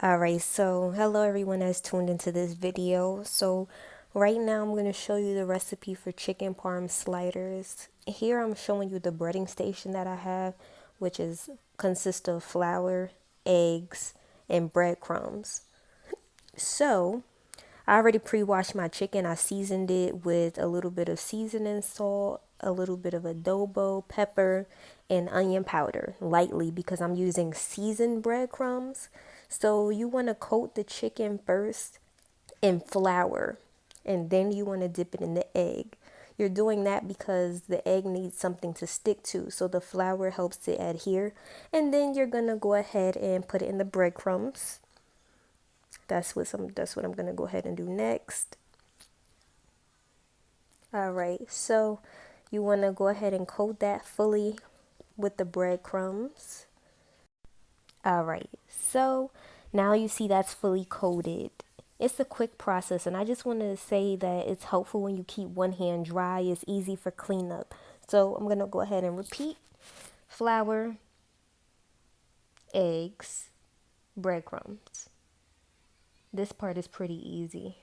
Alright, so hello everyone that's tuned into this video. So right now I'm going to show you the recipe for chicken parm sliders. Here I'm showing you the breading station that I have, which is consists of flour, eggs, and breadcrumbs. So I already pre-washed my chicken. I seasoned it with a little bit of seasoning salt, a little bit of adobo, pepper, and onion powder lightly because I'm using seasoned breadcrumbs. So you want to coat the chicken first in flour and then you want to dip it in the egg. You're doing that because the egg needs something to stick to, so the flour helps it adhere. And then you're going to go ahead and put it in the breadcrumbs. That's what I'm gonna go ahead and do next. All right, so you want to go ahead and coat that fully with the breadcrumbs. All right, so now you see that's fully coated. It's a quick process, and I just wanted to say that it's helpful when you keep one hand dry. It's easy for cleanup. So I'm gonna go ahead and repeat: flour, eggs, breadcrumbs. This part is pretty easy.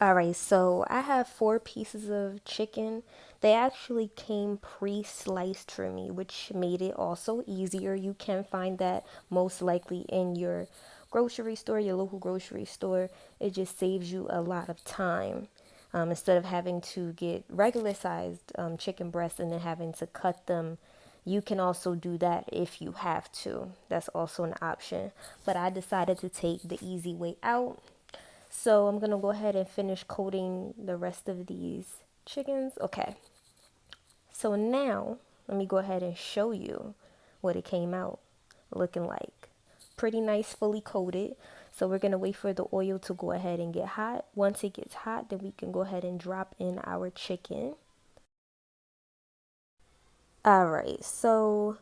All right, so I have 4 pieces of chicken. They actually came pre-sliced for me, which made it also easier. You can find that most likely in your grocery store, your local grocery store. It just saves you a lot of time. Instead of having to get regular sized chicken breasts and then having to cut them, you can also do that if you have to. That's also an option. But I decided to take the easy way out. So I'm gonna go ahead and finish coating the rest of these chickens. Okay, so now let me go ahead and show you what it came out looking like. Pretty nice, fully coated. So we're gonna wait for the oil to go ahead and get hot. Once it gets hot, then we can go ahead and drop in our chicken. All right, so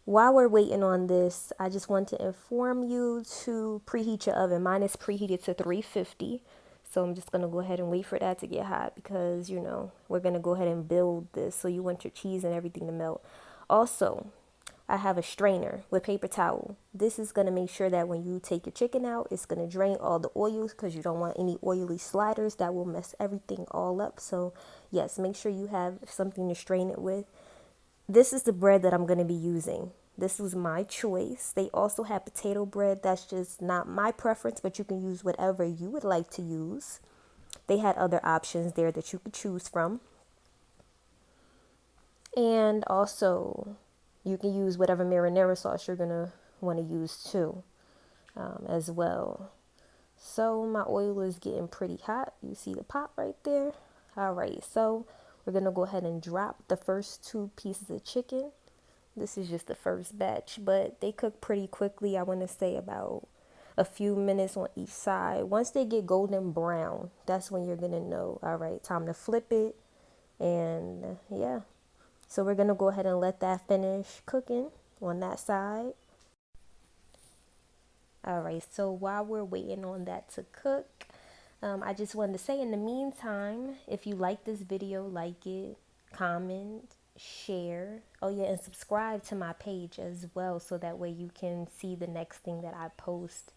while we're waiting on this, I just want to inform you to preheat your oven. Mine is preheated to 350. So I'm just going to go ahead and wait for that to get hot because, we're going to go ahead and build this. So you want your cheese and everything to melt. Also, I have a strainer with paper towel. This is going to make sure that when you take your chicken out, it's going to drain all the oils because you don't want any oily sliders that will mess everything all up. So yes, make sure you have something to strain it with. This is the bread that I'm going to be using. This was my choice. They also have potato bread. That's just not my preference, but you can use whatever you would like to use. They had other options there that you could choose from. And also, you can use whatever marinara sauce you're going to want to use too, as well. So my oil is getting pretty hot. You see the pot right there? All right, so we're going to go ahead and drop the first 2 pieces of chicken. This is just the first batch, but they cook pretty quickly. I want to say about a few minutes on each side. Once they get golden brown, that's when you're going to know, all right, time to flip it. And yeah, so we're going to go ahead and let that finish cooking on that side. All right, so while we're waiting on that to cook, I just wanted to say in the meantime, if you like this video, like it, comment, share. Oh yeah, and subscribe to my page as well so that way you can see the next thing that I post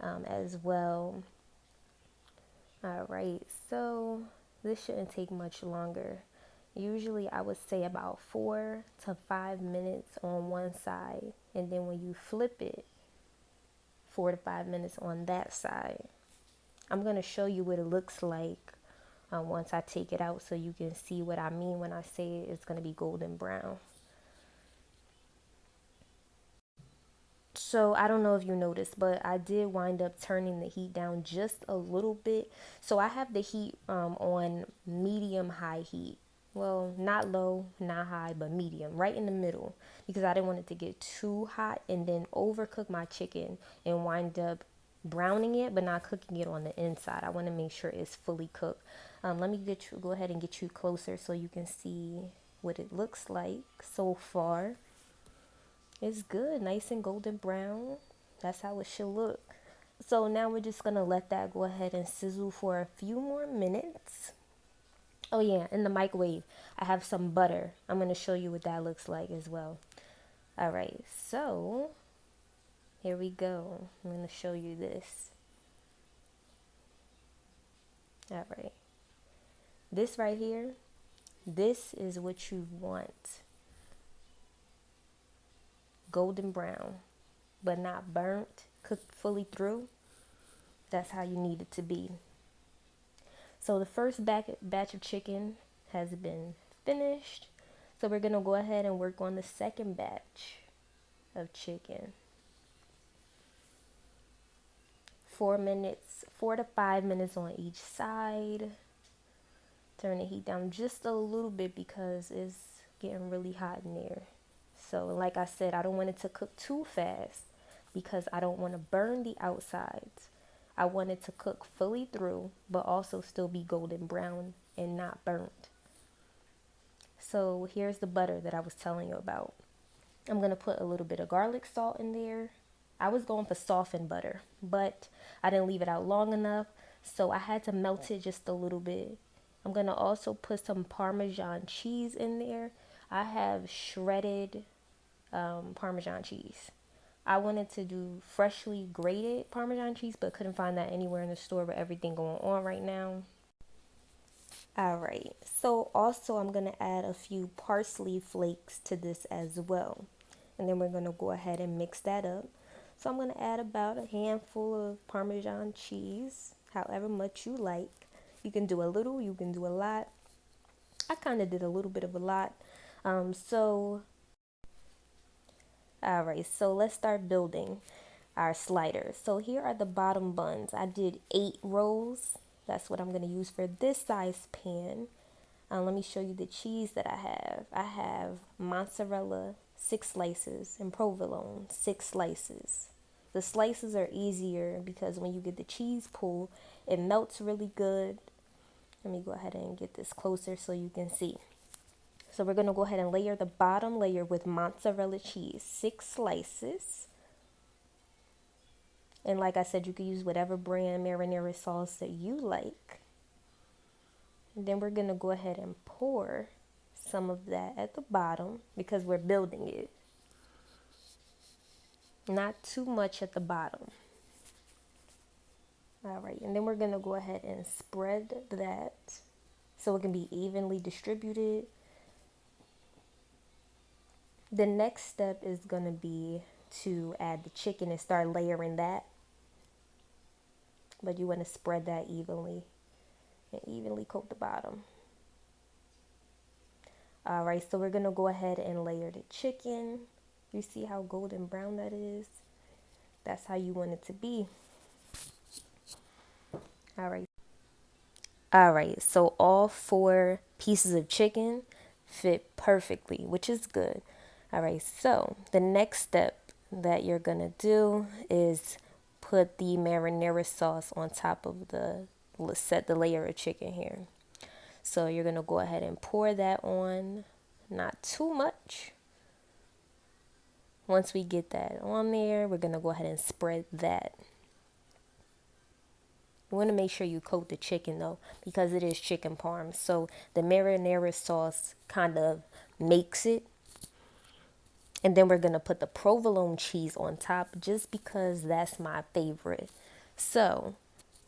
as well. All right, so this shouldn't take much longer. Usually I would say about 4 to 5 minutes on one side, and then when you flip it, 4 to 5 minutes on that side. I'm going to show you what it looks like once I take it out so you can see what I mean when I say it's going to be golden brown. So I don't know if you noticed, but I did wind up turning the heat down just a little bit. So I have the heat on medium high heat. Well, not low, not high, but medium, right in the middle, because I didn't want it to get too hot and then overcook my chicken and wind up browning it but not cooking it on the inside. I want to make sure it's fully cooked. Let me go ahead and get you closer so you can see what it looks like so far. It's good, nice and golden brown. That's how it should look. So now we're just gonna let that go ahead and sizzle for a few more minutes. Oh yeah, in the microwave I have some butter. I'm gonna show you what that looks like as well. All right, so here we go. I'm going to show you this. All right. This right here, this is what you want. Golden brown, but not burnt, cooked fully through. That's how you need it to be. So the first batch of chicken has been finished. So we're going to go ahead and work on the second batch of chicken. 4 minutes, 4 to 5 minutes on each side. Turn the heat down just a little bit because it's getting really hot in there. So like I said, I don't want it to cook too fast because I don't want to burn the outsides. I want it to cook fully through, but also still be golden brown and not burnt. So here's the butter that I was telling you about. I'm going to put a little bit of garlic salt in there. I was going for softened butter, but I didn't leave it out long enough, so I had to melt it just a little bit. I'm going to also put some Parmesan cheese in there. I have shredded Parmesan cheese. I wanted to do freshly grated Parmesan cheese, but couldn't find that anywhere in the store with everything going on right now. Alright, so also I'm going to add a few parsley flakes to this as well. And then we're going to go ahead and mix that up. So I'm going to add about a handful of Parmesan cheese, however much you like. You can do a little, you can do a lot. I kind of did a little bit of a lot. Alright, so let's start building our sliders. So here are the bottom buns. I did 8 rolls. That's what I'm going to use for this size pan. Let me show you the cheese that I have. I have mozzarella 6 slices and provolone 6 slices. The slices are easier because when you get the cheese pull, it melts really good. Let me go ahead and get this closer so you can see. So we're going to go ahead and layer the bottom layer with mozzarella cheese, 6 slices. And like I said, you can use whatever brand marinara sauce that you like. And then we're going to go ahead and pour some of that at the bottom because we're building it. Not too much at the bottom. All right, and then we're going to go ahead and spread that so it can be evenly distributed. The next step is going to be to add the chicken and start layering that. But you want to spread that evenly and evenly coat the bottom. All right, so we're going to go ahead and layer the chicken. You see how golden brown that is? That's how you want it to be. All right. All right, so all 4 pieces of chicken fit perfectly, which is good. All right, so the next step that you're going to do is put the marinara sauce on top of the layer of chicken here. So you're going to go ahead and pour that on, not too much. Once we get that on there, we're going to go ahead and spread that. You want to make sure you coat the chicken though, because it is chicken parm. So the marinara sauce kind of makes it. And then we're going to put the provolone cheese on top just because that's my favorite. So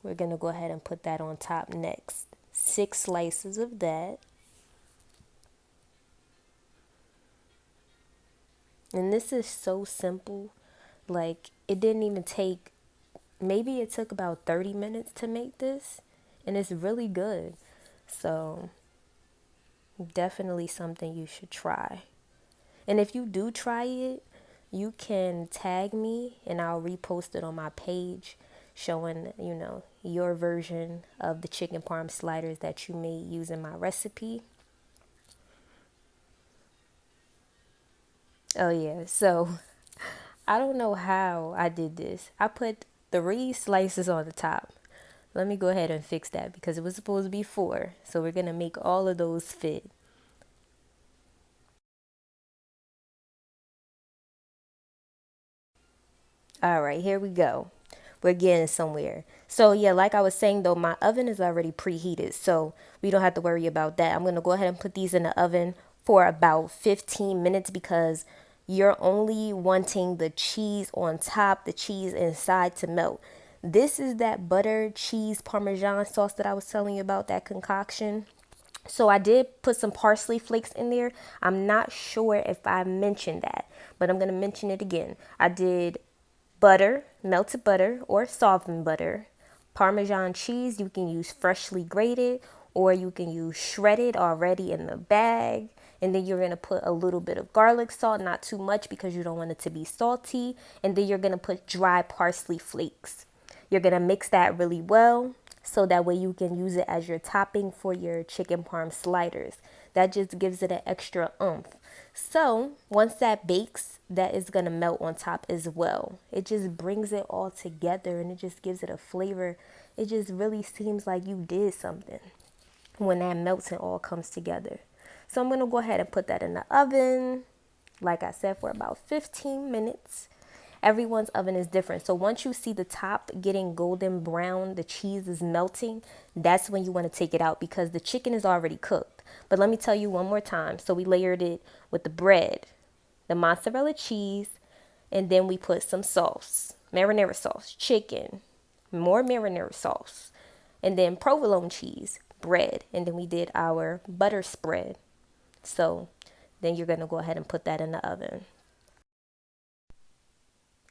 we're going to go ahead and put that on top next. 6 slices of that. And this is so simple. Like, it didn't even take, maybe it took about 30 minutes to make this. And it's really good. So definitely something you should try. And if you do try it, you can tag me and I'll repost it on my page showing, your version of the chicken parm sliders that you made using my recipe. Oh yeah, so I don't know how I did this. I put 3 slices on the top. Let me go ahead and fix that because it was supposed to be 4. So we're going to make all of those fit. All right, here we go. We're getting somewhere. So yeah, like I was saying though, my oven is already preheated, so we don't have to worry about that. I'm going to go ahead and put these in the oven for about 15 minutes because you're only wanting the cheese on top, the cheese inside to melt. This is that butter cheese parmesan sauce that I was telling you about, that concoction. So I did put some parsley flakes in there. I'm not sure if I mentioned that, but I'm going to mention it again. I did butter, melted butter or softened butter, Parmesan cheese. You can use freshly grated or you can use shredded already in the bag. And then you're going to put a little bit of garlic salt, not too much because you don't want it to be salty. And then you're going to put dry parsley flakes. You're going to mix that really well so that way you can use it as your topping for your chicken parm sliders. That just gives it an extra oomph. So once that bakes, that is going to melt on top as well. It just brings it all together and it just gives it a flavor. It just really seems like you did something when that melts and all comes together. So I'm going to go ahead and put that in the oven, like I said, for about 15 minutes. Everyone's oven is different. So once you see the top getting golden brown, the cheese is melting, that's when you want to take it out because the chicken is already cooked. But let me tell you one more time. So we layered it with the bread, the mozzarella cheese, and then we put some sauce, marinara sauce, chicken, more marinara sauce, and then provolone cheese, bread, and then we did our butter spread. So then you're going to go ahead and put that in the oven.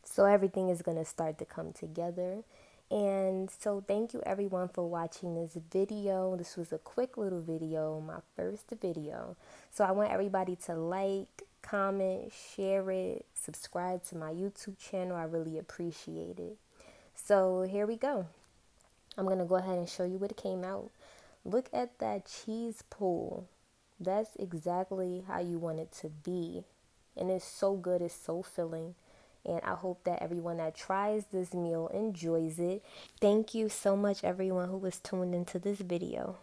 So everything is going to start to come together. And so thank you everyone for watching this video. This was a quick little video, my first video. So I want everybody to like, comment, share it, subscribe to my YouTube channel. I really appreciate it. So here we go. I'm going to go ahead and show you what it came out. Look at that cheese pool. That's exactly how you want it to be. And it's so good. It's so filling. And I hope that everyone that tries this meal enjoys it. Thank you so much, everyone who was tuned into this video.